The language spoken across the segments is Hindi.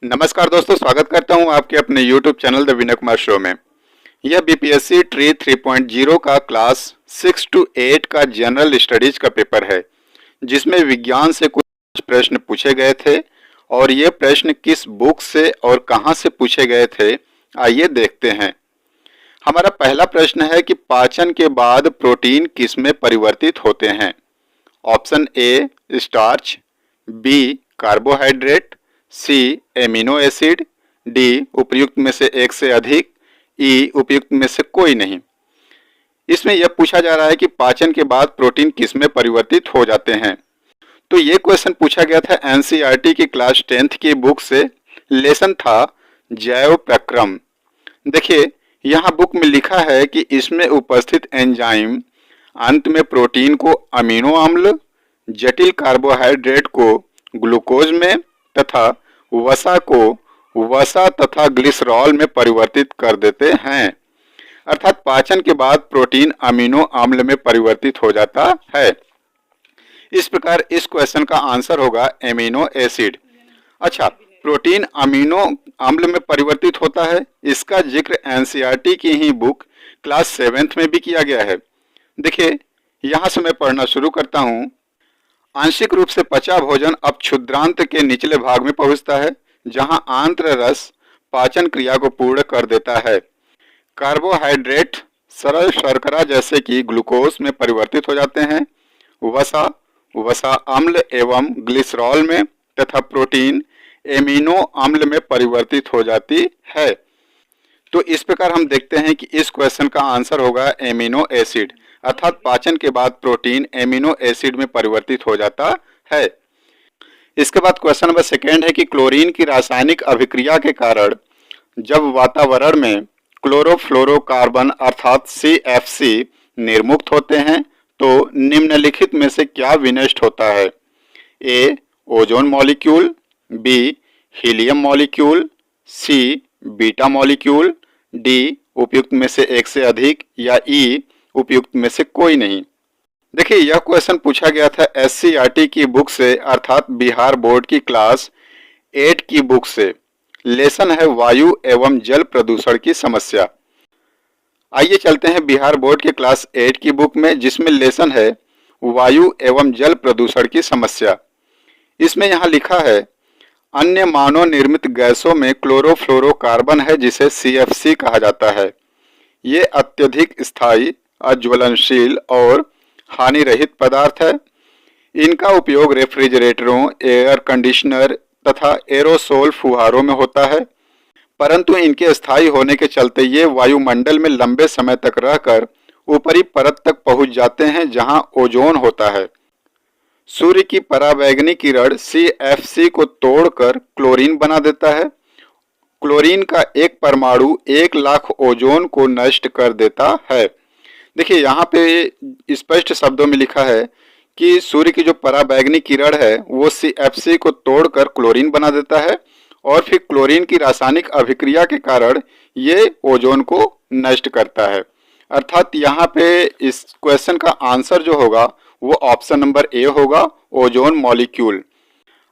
नमस्कार दोस्तों, स्वागत करता हूं आपके अपने YouTube channel the Vinay Kumar show में। यह बीपीएससी ट्री 3.0 का क्लास 6 to 8 का जनरल स्टडीज का पेपर है, जिसमें विज्ञान से कुछ प्रश्न पूछे गए थे और ये प्रश्न किस बुक से और कहां से पूछे गए थे, आइए देखते हैं। हमारा पहला प्रश्न है कि पाचन के बाद प्रोटीन किस में परिवर्तित होते हैं। Option A starch, B carbohydrate, C amino acid, D उपयुक्त में से एक से अधिक, ई उपयुक्त में से कोई नहीं। इसमें यह पूछा जा रहा है कि पाचन के बाद प्रोटीन किस में परिवर्तित हो जाते हैं। तो ये क्वेश्चन पूछा गया था एनसीईआरटी की क्लास 10th की बुक से। लेसन था जैव प्रक्रम। देखिए यहाँ बुक में लिखा है कि इसमें उपस्थित एंजाइम अंत में प्रोटीन को अमीनो अम्ल, जटिल कार्बोहाइड्रेट को ग्लूकोज में तथा वसा को वसा तथा ग्लिसरॉल में परिवर्तित कर देते हैं। अर्थात पाचन के बाद प्रोटीन अमीनो अम्ल में परिवर्तित हो जाता है। इस प्रकार इस क्वेश्चन का आंसर होगा एमिनो एसिड। अच्छा, प्रोटीन अमीनो अम्ल में परिवर्तित होता है, इसका जिक्र एनसीईआरटी की ही बुक क्लास 7th में भी किया गया है। देखिए यहाँ से मैं पढ़ना शुरू करता हूँ। आंशिक रूप से पचा भोजन अब क्षुद्रांत के निचले भाग में पहुंचता है, जहां आंत्र रस पाचन क्रिया को पूर्ण कर देता है। कार्बोहाइड्रेट सरल शर्करा जैसे कि ग्लूकोज में परिवर्तित हो जाते हैं, वसा अम्ल एवं ग्लिसरॉल में तथा प्रोटीन एमिनो अम्ल में परिवर्तित हो जाती है। तो इस प्रकार हम देखते हैं कि इस क्वेश्चन का आंसर होगा एमिनो एसिड। अर्थात पाचन के बाद प्रोटीन एमिनो एसिड में परिवर्तित हो जाता है। इसके बाद क्वेश्चन नंबर 2 है कि क्लोरीन की रासायनिक अभिक्रिया के कारण जब वातावरण में क्लोरोफ्लोरोकार्बन अर्थात CFC निर्मुक्त होते हैं तो निम्नलिखित में से क्या विनष्ट होता है। A ozone molecule, B helium molecule, C beta molecule, D उपयुक्त में से एक से अधिक या ई उपयुक्त में से कोई नहीं। देखिए यह क्वेश्चन पूछा गया था एससीईआरटी की बुक से, अर्थात बिहार बोर्ड की क्लास 8 की बुक से। लेसन है वायु एवं जल प्रदूषण की समस्या। आइए चलते हैं बिहार बोर्ड के क्लास 8 की बुक में, जिसमें लेसन है वायु एवं जल प्रदूषण की समस्या। इसमें यहाँ लिखा है अन्य मानव निर्मित गैसों में क्लोरोफ्लोरोकार्बन है, जिसे CFC कहा जाता है। ये अत्यधिक स्थायी, अज्वलनशील और हानि रहित पदार्थ है। इनका उपयोग रेफ्रिजरेटरों, एयर कंडीशनर तथा एरोसोल फुहारों में होता है, परंतु इनके स्थायी होने के चलते ये वायुमंडल में लंबे समय तक रहकर ऊपरी परत तक पहुंच जाते हैं, जहां ओजोन होता है। सूर्य की पराबैंगनी किरण CFC को तोड़कर क्लोरीन बना देता है। क्लोरीन का एक परमाणु 1 लाख ओजोन को नष्ट कर देता है। देखिए यहाँ पे स्पष्ट शब्दों में लिखा है कि सूर्य की जो पराबैंगनी किरण है वो CFC को तोड़कर क्लोरीन बना देता है और फिर क्लोरीन की रासायनिक अभिक्रिया के कारण ये ओजोन को नष्ट करता है। अर्थात यहाँ पे इस क्वेश्चन का आंसर जो होगा वो ऑप्शन नंबर ए होगा, ओजोन मॉलिक्यूल।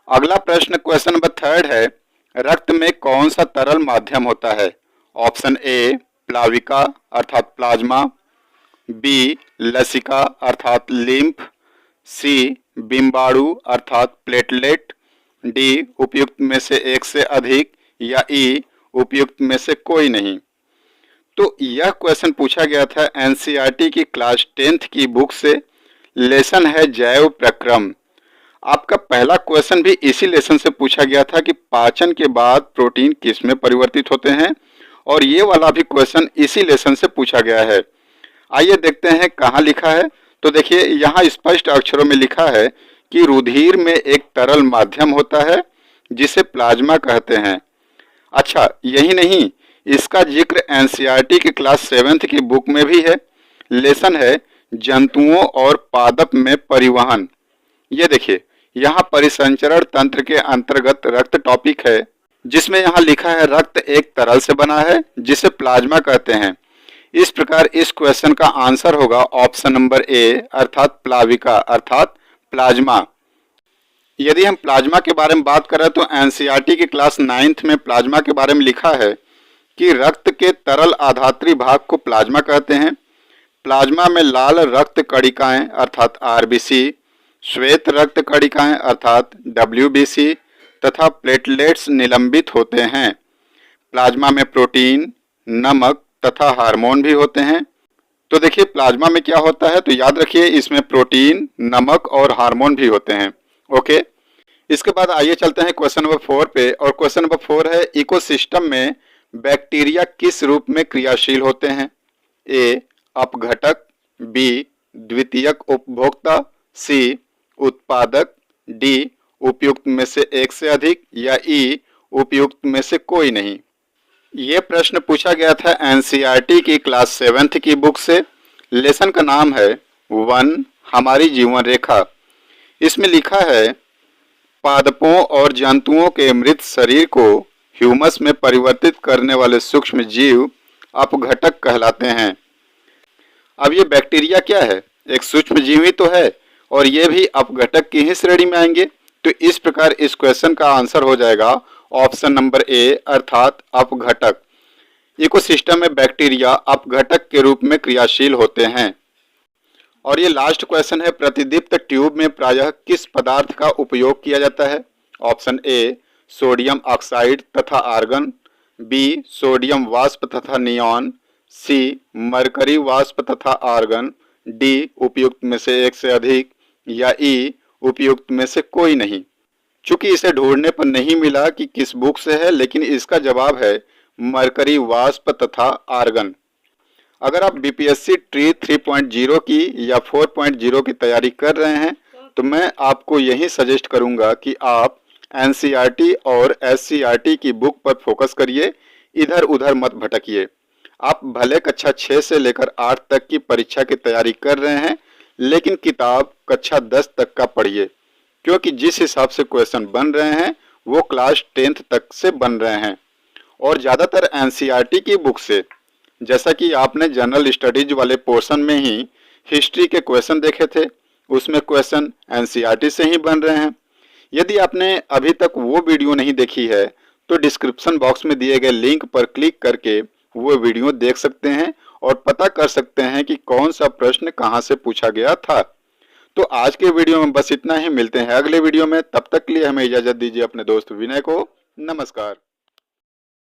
अगला प्रश्न क्वेश्चन नंबर 3 है, रक्त में कौन सा तरल माध्यम होता है। ऑप्शन ए प्लाविका अर्थात प्लाज्मा, बी लसिका अर्थात लिम्फ, सी बिम्बाणु अर्थात प्लेटलेट, डी उपयुक्त में से एक से अधिक या ई उपयुक्त में से कोई नहीं। तो यह क्वेश्चन पूछा गया था एनसीईआरटी की क्लास 10th की बुक से। लेसन है जैव प्रक्रम। आपका पहला क्वेश्चन भी इसी लेसन से पूछा गया था कि पाचन के बाद प्रोटीन किस में परिवर्तित होते हैं, और ये वाला भी क्वेश्चन इसी लेसन से पूछा गया है। आइए देखते हैं कहाँ लिखा है। तो देखिए यहाँ स्पष्ट अक्षरों में लिखा है कि रुधिर में एक तरल माध्यम होता है जिसे प्लाज्मा कहते हैं। अच्छा यही नहीं, इसका जिक्र एनसीईआरटी की क्लास 7th की बुक में भी है। लेसन है जंतुओं और पादप में परिवहन। ये देखिए यहाँ परिसंचरण तंत्र के अंतर्गत रक्त टॉपिक है, जिसमें यहाँ लिखा है रक्त एक तरल से बना है जिसे प्लाज्मा कहते हैं। इस प्रकार इस क्वेश्चन का आंसर होगा ऑप्शन नंबर ए अर्थात प्लाविका अर्थात प्लाज्मा। यदि हम प्लाज्मा के बारे में बात करें तो एनसीईआरटी की क्लास 9th में प्लाज्मा के बारे में लिखा है कि रक्त के तरल आधात्री भाग को प्लाज्मा कहते हैं। प्लाज्मा में लाल रक्त कणिकाएं अर्थात आरबीसी, श्वेत रक्त कणिकाएं अर्थात डब्ल्यूबीसी तथा प्लेटलेट्स निलंबित होते हैं। प्लाज्मा में प्रोटीन, नमक तथा हार्मोन भी होते हैं। तो देखिए प्लाज्मा में क्या होता है, तो याद रखिए इसमें प्रोटीन, नमक और हार्मोन भी होते हैं। ओके, इसके बाद आइए चलते हैं क्वेश्चन नंबर 4 पे। और क्वेश्चन नंबर 4 है, इकोसिस्टम में बैक्टीरिया किस रूप में क्रियाशील होते हैं? ए अपघटक, बी द्वितीयक उपभोक्ता, सी उत्पादक, डी उपयुक्त में से एक से अधिक या ई उपयुक्त में से कोई नहीं। ये प्रश्न पूछा गया था एनसीईआरटी की क्लास 7th की बुक से। लेसन का नाम है 1 हमारी जीवन रेखा। इसमें लिखा है पादपों और जंतुओं के मृत शरीर को ह्यूमस में परिवर्तित करने वाले सूक्ष्म जीव अपघटक कहलाते हैं। अब ये बैक्टीरिया क्या है? एक सूक्ष्म जीवी तो है और ये भी अपघटक की ही श्रेणी में आएंगे। तो इस प्रकार इस क्वेश्चन का आंसर हो जाएगा ऑप्शन नंबर ए अर्थात अपघटक। इकोसिस्टम में बैक्टीरिया अपघटक के रूप में क्रियाशील होते हैं। और ये लास्ट क्वेश्चन है, प्रतिदीप्त ट्यूब में प्रायः किस पदार्थ का उपयोग किया जाता है? ऑप्शन ए सोडियम ऑक्साइड तथा आर्गन, बी सोडियम वाष्प तथा नियॉन, सी मरकरी वाष्प तथा आर्गन, डी उपयुक्त में से एक से अधिक या ई उपयुक्त में से कोई नहीं। चूंकि इसे ढूंढने पर नहीं मिला कि किस बुक से है, लेकिन इसका जवाब है मरकरी वाष्प तथा आर्गन। अगर आप बीपीएससी ट्री 3.0 की या 4.0 की तैयारी कर रहे हैं तो मैं आपको यही सजेस्ट करूंगा कि आप एनसीईआरटी और एससीईआरटी की बुक पर फोकस करिए, इधर उधर मत भटकिए। आप भले कक्षा 6 से लेकर 8 तक की परीक्षा की तैयारी कर रहे हैं, लेकिन किताब कक्षा 10 तक का पढ़िए, क्योंकि जिस हिसाब से क्वेश्चन बन रहे हैं वो क्लास 10th तक से बन रहे हैं। और ज़्यादातर एनसीईआरटी की बुक से, जैसा कि आपने जनरल स्टडीज वाले पोर्शन में ही हिस्ट्री के क्वेश्चन देखे थे, उसमें क्वेश्चन एनसीईआरटी से ही बन रहे हैं। यदि आपने अभी तक वो वीडियो नहीं देखी है तो डिस्क्रिप्शन बॉक्स में दिए गए लिंक पर क्लिक करके वो वीडियो देख सकते हैं और पता कर सकते हैं कि कौन सा प्रश्न कहाँ से पूछा गया था। तो आज के वीडियो में बस इतना ही। मिलते हैं अगले वीडियो में, तब तक के लिए हमें इजाज़त दीजिए अपने दोस्त विनय को। नमस्कार।